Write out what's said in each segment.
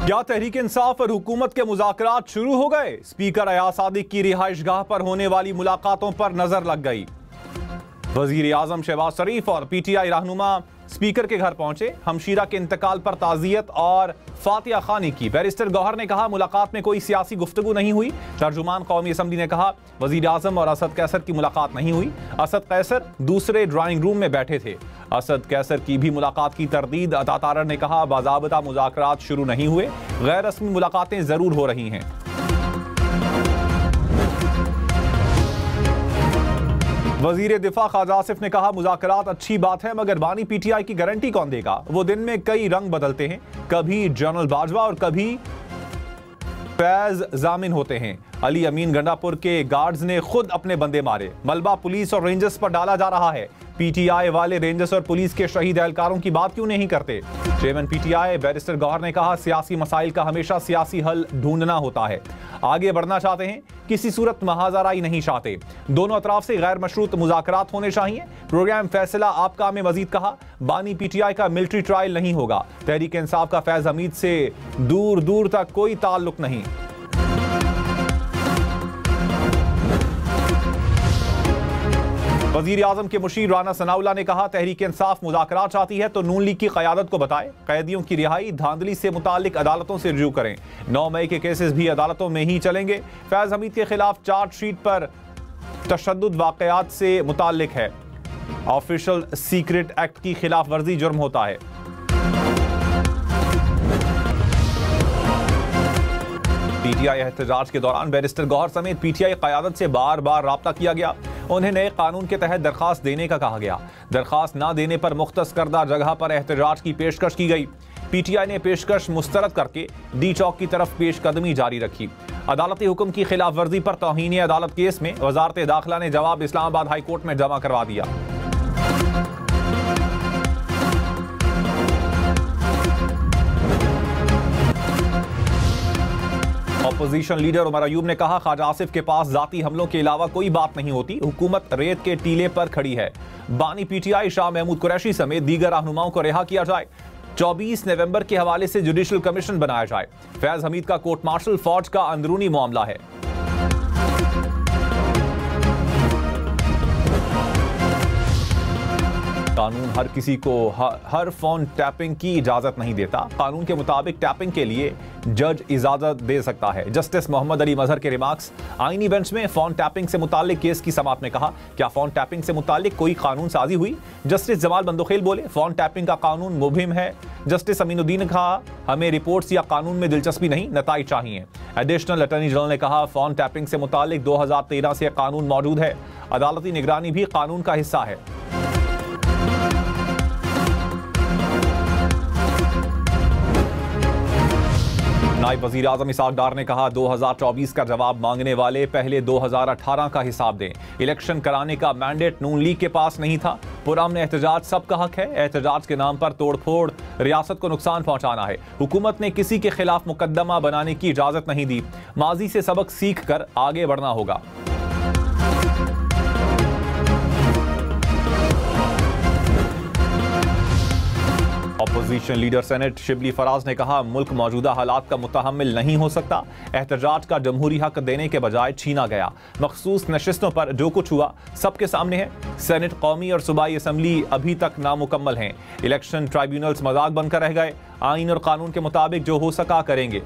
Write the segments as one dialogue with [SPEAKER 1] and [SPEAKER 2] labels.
[SPEAKER 1] क्या तहरीक इंसाफ और हुकूमत के मुज़ाकरात शुरू हो गए? स्पीकर अयाज सादिक की रिहाइशगाह पर होने वाली मुलाकातों पर नजर लग गई। वजीर आजम शहबाज शरीफ और पीटीआई रहनुमा स्पीकर के घर पहुंचे। हमशीरा के इंतकाल पर ताज़ियत और फातिहा खानी की। बैरिस्टर गौहर ने कहा मुलाकात में कोई सियासी गुफ्तगू नहीं हुई। तर्जुमान कौमी असम्बली ने कहा वजीर आजम और असद कैसर की मुलाकात नहीं हुई। असद कैसर दूसरे ड्राइंग रूम में बैठे थे। असद कैसर की भी मुलाकात की तरदीद। अता तारर ने कहा बाज़ाबिता मुज़ाकरात शुरू नहीं हुए, गैर रस्मी मुलाकातें जरूर हो रही हैं। वजीर दिफा ख्वाजा आसिफ ने कहा मुज़ाकरात अच्छी बात है, मगर बानी पीटीआई की गारंटी कौन देगा? वो दिन में कई रंग बदलते हैं, कभी जनरल बाजवा और कभी फैज जामिन होते हैं। अली अमीन गंडापुर के गार्ड्स ने खुद अपने बंदे मारे। मलबा पुलिस और रेंजर्स पर डाला जा रहा है। पीटीआई वाले रेंजर्स और पुलिस के शहीद एहलकारों की बात क्यों नहीं करते? चेयरमैन पीटीआई बैरिस्टर गौहर ने कहा सियासी मसाइल का हमेशा सियासी हल ढूंढना होता है। आगे बढ़ना चाहते हैं, किसी सूरत महाजराई नहीं चाहते। दोनों अतराफ से गैर मशरूत मुज़ाकरात होने चाहिए। प्रोग्राम फैसला आपका में मजीद कहा बानी पीटीआई का मिलिट्री ट्रायल नहीं होगा। तहरीक इंसाफ का फैज हमीद से दूर दूर तक कोई ताल्लुक नहीं। वजीर आजम के मुशीर राना सनाउल्लाह ने कहा तहरीक इंसाफ मुज़ाकरात चाहती है तो नून लीग की क़यादत को बताए। कैदियों की रिहाई धांधली से मुताल्लिक अदालतों से रिव्यू करें। 9 मई के केसेस भी अदालतों में ही चलेंगे। फैज हमीद के खिलाफ चार्जशीट पर तशद्दुद वाक़यात से मुताल्लिक है। ऑफिशियल सीक्रेट एक्ट की खिलाफ वर्जी जुर्म होता है। पीटीआई एहतजाज के दौरान बैरिस्टर गौहर समेत पीटीआई क़यादत से बार बार राब्ता किया गया। उन्हें नए कानून के तहत दरखास्त देने का कहा गया। दरखास्त न देने पर मुख्तस करदा जगह पर एहतजाज की पेशकश की गई। पीटीआई ने पेशकश मुस्तरद करके डी चौक की तरफ पेशकदमी जारी रखी। अदालती हुक्म की खिलाफ वर्जी पर तौहीन अदालत केस में वजारत दाखिला ने जवाब इस्लामाबाद हाई कोर्ट में जमा करवा दिया। अपोजिशन लीडर उमर अयूब ने कहा ख्वाजा आसिफ के पास जाती हमलों के अलावा कोई बात नहीं होती। हुकूमत रेत के टीले पर खड़ी है। बानी पीटीआई शाह महमूद कुरैशी समेत दीगर रहनुमाओं को रिहा किया जाए। 24 नवंबर के हवाले से जुडिशल कमीशन बनाया जाए। फैज हमीद का कोर्ट मार्शल फौज का अंदरूनी मामला है। कानून हर किसी को हर फोन टैपिंग की इजाजत नहीं देता। कानून के मुताबिक टैपिंग के लिए जज इजाजत दे सकता है। जस्टिस मोहम्मद अली मजहर के रिमार्क्स आईनी बेंच में फोन टैपिंग से मुतालिक केस की समाअत में कहा क्या फोन टैपिंग से मुतालिक कोई कानून साजी हुई? जस्टिस जमाल बंदोखेल बोले फोन टैपिंग का कानून मुबहिम है। जस्टिस अमीनुद्दीन ने कहा हमें रिपोर्ट्स या कानून में दिलचस्पी नहीं, नताइज चाहिए। एडिशनल अटॉर्नी जनरल ने कहा फोन टैपिंग से मुतालिक 2013 से कानून मौजूद है। अदालती निगरानी भी कानून का हिस्सा है। नायब वजीर आजम इसहाक डार ने कहा 2024 का जवाब मांगने वाले पहले 2018 का हिसाब दें। इलेक्शन कराने का मैंडेट नून लीग के पास नहीं था। पुरअमन एहतजाज सबका हक है। एहतजाज के नाम पर तोड़फोड़ रियासत को नुकसान पहुंचाना है। हुकूमत ने किसी के खिलाफ मुकदमा बनाने की इजाजत नहीं दी। माजी से सबक सीख कर आगे बढ़ना होगा। Opposition leader senate Shibli Faraz ने कहा मुल्क मौजूदा हालात का मुतहम्मिल नहीं हो सकता। एहतजाज का जमहूरी हक देने के बजाय छीना गया। मखसूस नशिस्तों पर जो कुछ हुआ सबके सामने है। सेनेट, कौमी और सूबाई असम्बली अभी तक नामुकम्मल हैं। इलेक्शन ट्राइब्यूनल्स मजाक बनकर रह गए। आइन और कानून के मुताबिक जो हो सका करेंगे।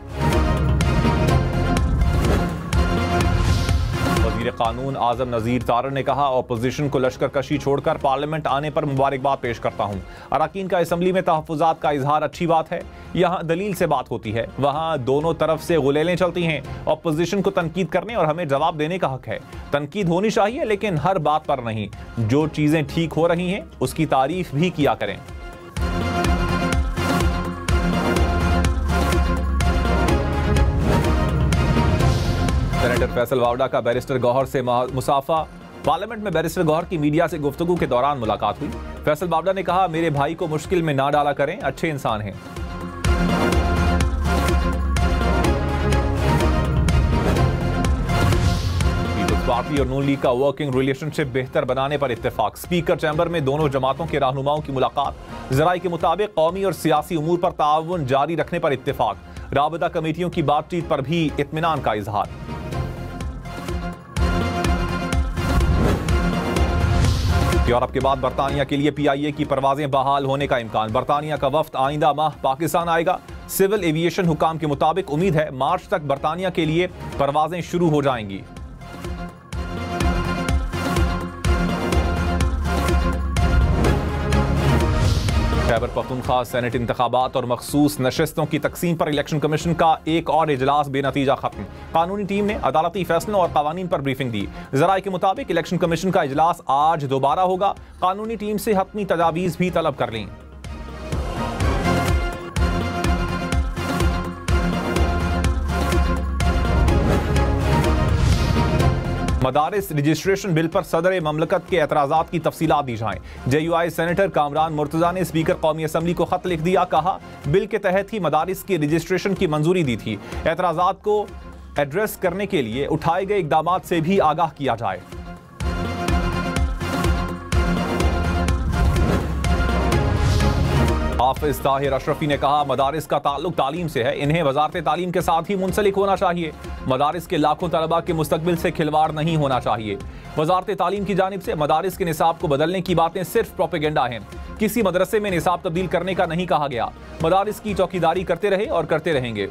[SPEAKER 1] वज़ीर कानून आजम नज़ीर तारर ने कहा अपोजिशन को लश्कर कशी छोड़कर पार्लियामेंट आने पर मुबारकबाद पेश करता हूँ। अरकान का असम्बली में तहफ़्फ़ुज़ात का इजहार अच्छी बात है। यहाँ दलील से बात होती है, वहाँ दोनों तरफ से गुलेलें चलती हैं। अपोजिशन को तनकीद करने और हमें जवाब देने का हक है। तनकीद होनी चाहिए लेकिन हर बात पर नहीं। जो चीज़ें ठीक हो रही हैं उसकी तारीफ भी किया करें। सेनेटर फैसल वावडा का बैरिस्टर गौहर से मुसाफा। पार्लियामेंट में बैरिस्टर गौहर की मीडिया से गुफ्तगू के दौरान मुलाकात हुई। फैसल वावडा ने कहा मेरे भाई को मुश्किल में ना डाला करें, अच्छे इंसान हैं। पीपल्स पार्टी और नून लीग का वर्किंग रिलेशनशिप बेहतर बनाने पर इत्तेफाक। स्पीकर चैम्बर में दोनों जमातों के रहनुमाओं की मुलाकात। जराये के मुताबिक कौमी और सियासी उमूर पर ताउन जारी रखने पर इत्तेफाक। राबता कमेटियों की बातचीत पर भी इत्मीनान का इजहार। यूरोप के बाद बरतानिया के लिए PIA की परवाजें बहाल होने का इम्कान। बरतानिया का वफ्द आइंदा माह पाकिस्तान आएगा। सिविल एविएशन हुकाम के मुताबिक उम्मीद है मार्च तक बरतानिया के लिए परवाजें शुरू हो जाएंगी। खैबर पख्तूनख्वा सेनेट इंतखाबात और मखसूस नशस्तों की तकसीम पर इलेक्शन कमीशन का एक और इजलास बेनतीजा खत्म। कानूनी टीम ने अदालती फैसलों और कवानीन पर ब्रीफिंग दी। ज़राए के मुताबिक इलेक्शन कमीशन का इजलास आज दोबारा होगा। कानूनी टीम से हतमी तजावीज़ भी तलब कर लीं। मदारिस रजिस्ट्रेशन बिल पर सदर ममलकत के एतराज़ात की तफसीलात दी जाएं। JUI सेनेटर कामरान मुर्तज़ा ने स्पीकर कौमी असम्बली को खत लिख दिया। कहा बिल के तहत ही मदारिस की रजिस्ट्रेशन की मंजूरी दी थी। एतराज़ात को एड्रेस करने के लिए उठाए गए इक़दामात से भी आगाह किया जाए। हाफिज ताहिर अशरफी ने कहा मदारिस का ताल्लुक तालीम से है, इन्हें वजारत तालीम के साथ ही मुंसलिक होना चाहिए। मदारिस के लाखों तलबा के मुस्तकबिल से खिलवाड़ नहीं होना चाहिए। वजारत तालीम की जानिब से मदारिस के निसाब को बदलने की बातें सिर्फ प्रोपेगेंडा हैं। किसी मदरसे में निसाब तब्दील करने का नहीं कहा गया। मदारिस की चौकीदारी करते रहे और करते रहेंगे।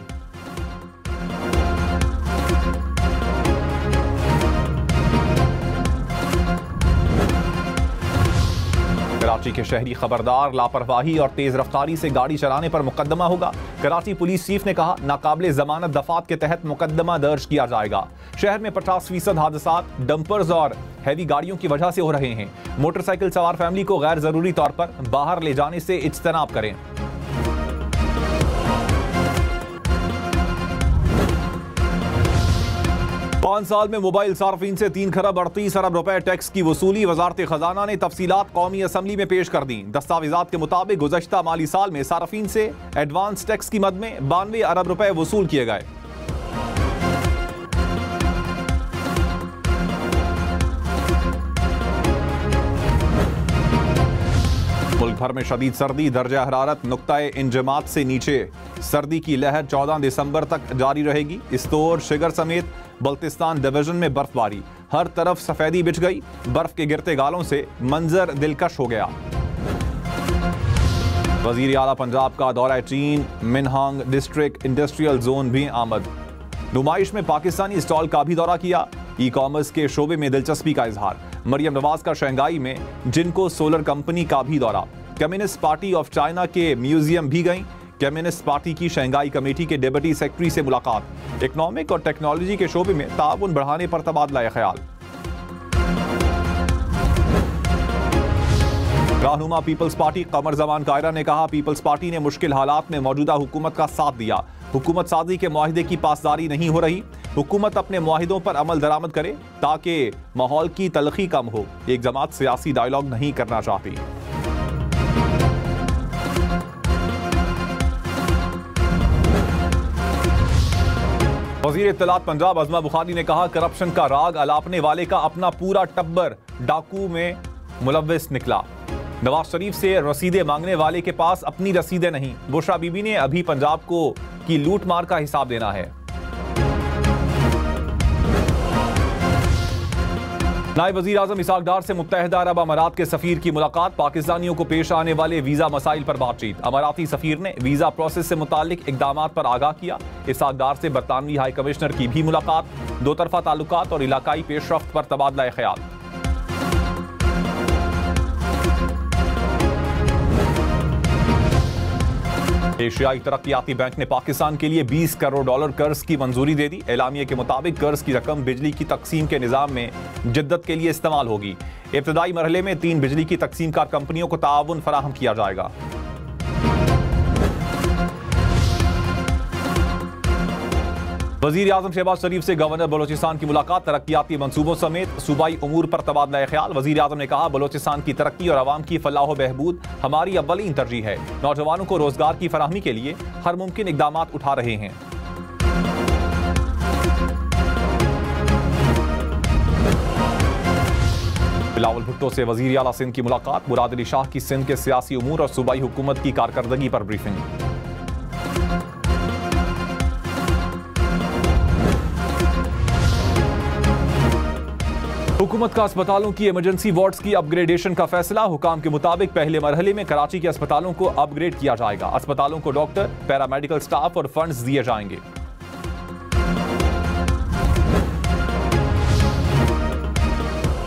[SPEAKER 1] कराची के शहरी खबरदार, लापरवाही और तेज रफ्तारी से गाड़ी चलाने पर मुकदमा होगा। कराची पुलिस चीफ ने कहा नाकाबिले जमानत दफात के तहत मुकदमा दर्ज किया जाएगा। शहर में 50% हादसात डंपर्स और हैवी गाड़ियों की वजह से हो रहे हैं। मोटरसाइकिल सवार फैमिली को गैर जरूरी तौर पर बाहर ले जाने से इज्तनाब करें। 5 साल में मोबाइल सार्फिन से 3 खरब 38 अरब रुपए टैक्स की वसूली। वजारत खजाना ने तफसीलात कौमी असम्बली में पेश कर दी। दस्तावेजात के मुताबिक गुज़श्ता माली साल में सार्फिन से एडवांस टैक्स की मद में 92 अरब रुपए वसूल किए गए। मुल्क भर में शदीद सर्दी, दर्जा हरारत नुक्ताए इंजमात से नीचे। सर्दी की लहर 14 दिसंबर तक जारी रहेगी। इस्तोर शिगर समेत बल्तिस्तान डिवीजन में बर्फबारी, हर तरफ सफेदी बिछ गई। बर्फ के गिरते गालों से मंजर दिलकश हो गया। वजीर आला पंजाब का दौरा चीन, मिनहांग डिस्ट्रिक्ट इंडस्ट्रियल जोन भी आमद। नुमाइश में पाकिस्तानी स्टॉल का भी दौरा किया। ई कॉमर्स के शोबे में दिलचस्पी का इजहार। मरियम नवाज का शंघाई में जिनको सोलर कंपनी का भी दौरा। कम्युनिस्ट पार्टी ऑफ चाइना के म्यूजियम भी गई। कम्युनिस्ट पार्टी की शंघाई कमेटी के डिप्टी सेक्रेटरी से मुलाकात। इकोनॉमिक और टेक्नोलॉजी के शोबे में ताउन बढ़ाने पर तबादला ख्याल। रहनुमा पीपल्स पार्टी कमर जमान कायरा ने कहा पीपल्स पार्टी ने मुश्किल हालात में मौजूदा हुकूमत का साथ दिया। हुकूमत साजी के मुआहदे की पासदारी नहीं हो रही। हुकूमत अपने मुआहिदों पर अमल दरामद करे ताकि माहौल की तलखी कम हो। एक जमात सियासी डायलॉग नहीं करना चाहती। वजीर इत्तलात पंजाब अज़मा बुखारी ने कहा करप्शन का राग अलापने वाले का अपना पूरा टब्बर डाकू में मुलव्विस निकला। नवाज शरीफ से रसीदें मांगने वाले के पास अपनी रसीदें नहीं। बुशरा बीबी ने अभी पंजाब को की लूट मार का हिसाब देना है। नायब वजीर आजम इसहाक डार से मुत्तहिदा अरब अमारात के सफीर की मुलाकात। पाकिस्तानियों को पेश आने वाले वीजा मसाइल पर बातचीत। अमाराती सफीर ने वीजा प्रोसेस से मुतालिक इकदामात पर आगाह किया। इसहाक डार से बरतानवी हाई कमिश्नर की भी मुलाकात। दो तरफा ताल्लुकात और इलाकाई पेशरफ्त पर तबादला ख्याल। एशियाई तरक्याती बैंक ने पाकिस्तान के लिए $20 करोड़ कर्ज की मंजूरी दे दी। एलामिया के मुताबिक कर्ज की रकम बिजली की तकसीम के निजाम में जिद्दत के लिए इस्तेमाल होगी। इब्तदाई मरहले में 3 बिजली की तकसीम कार कंपनियों को ताउन फराहम किया जाएगा। वजीर आजम शहबाज शरीफ से गवर्नर बलोचिस्तान की मुलाकात। तरक्याती मंसूबों समेत सूबाई उमूर पर तबादला ख्याल। वजीर आजम ने कहा बलोचिस्तान की तरक्की और आवाम की फलाह बहबूद हमारी अव्वलीन तरजीह है। नौजवानों को रोजगार की फराहमी के लिए हर मुमकिन इकदामात उठा रहे हैं। बिलावल भुट्टो से वजीर आला सिंध की मुलाकात। मुराद अली शाह की सिंध के सियासी उमूर और सूबाई हुकूमत की कारकर्दगी पर ब्रीफिंग। हुकूमत का अस्पतालों की इमरजेंसी वार्ड्स की अपग्रेडेशन का फैसला। हुकाम के मुताबिक पहले मरहले में कराची के अस्पतालों को अपग्रेड किया जाएगा। अस्पतालों को डॉक्टर, पैरामेडिकल स्टाफ और फंड्स दिए जाएंगे।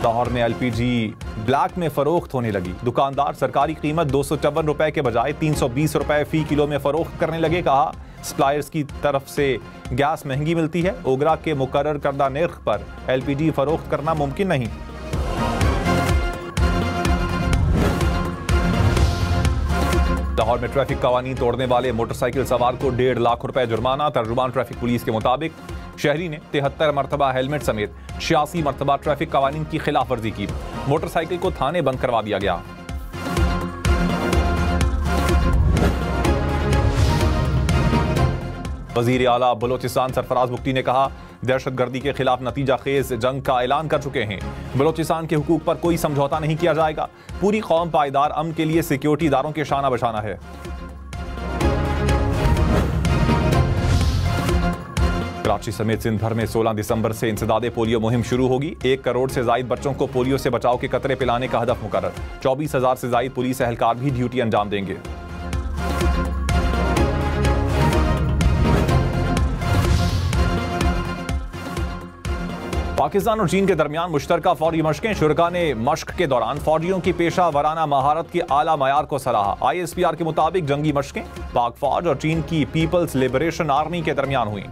[SPEAKER 1] लाहौर में एलपीजी ब्लैक में फरोख्त होने लगी। दुकानदार सरकारी कीमत 254 रुपए के बजाय 320 रुपए फी किलो में फरोख्त करने लगे। कहा सप्लायर्स की तरफ से गैस महंगी मिलती है, ओगरा के मुकर्रर करदा निर्ख पर एलपीजी फरोख्त करना मुमकिन नहीं। लाहौर में ट्रैफिक कवानीन तोड़ने वाले मोटरसाइकिल सवार को 1.5 लाख रुपए जुर्माना। तर्जुमान ट्रैफिक पुलिस के मुताबिक शहरी ने 73 मरतबा हेलमेट समेत 86 मरतबा ट्रैफिक कवानीन की खिलाफ वर्जी की। मोटरसाइकिल को थाने बंद करवा दिया गया। वजीर आला बलोचिस्तान सरफराज बुख्ती ने कहा दहशतगर्दी के खिलाफ नतीजा खेज जंग का ऐलान कर चुके हैं। बलोचिस्तान के हुकूक पर कोई समझौता नहीं किया जाएगा। पूरी कौम पायदार अमन के लिए सिक्योरिटी इदारों के शाना बशाना है। कराची समेत सिंध भर में 16 दिसंबर से इंसदादे पोलियो मुहिम शुरू होगी। 1 करोड़ से जायद बच्चों को पोलियो से बचाव के कतरे पिलाने का हदफ मुकर्रर। 24,000 से जायद पुलिस एहलकार भी ड्यूटी अंजाम देंगे। पाकिस्तान और चीन के दरमियान मुश्तरका फौजी मशकें। शुरका ने मशक के दौरान फौजियों की पेशा वराना महारत के आला मयार को सराहा। ISPR के मुताबिक जंगी मशकें पाक फौज और चीन की पीपल्स लिबरेशन आर्मी के दरमियान हुई।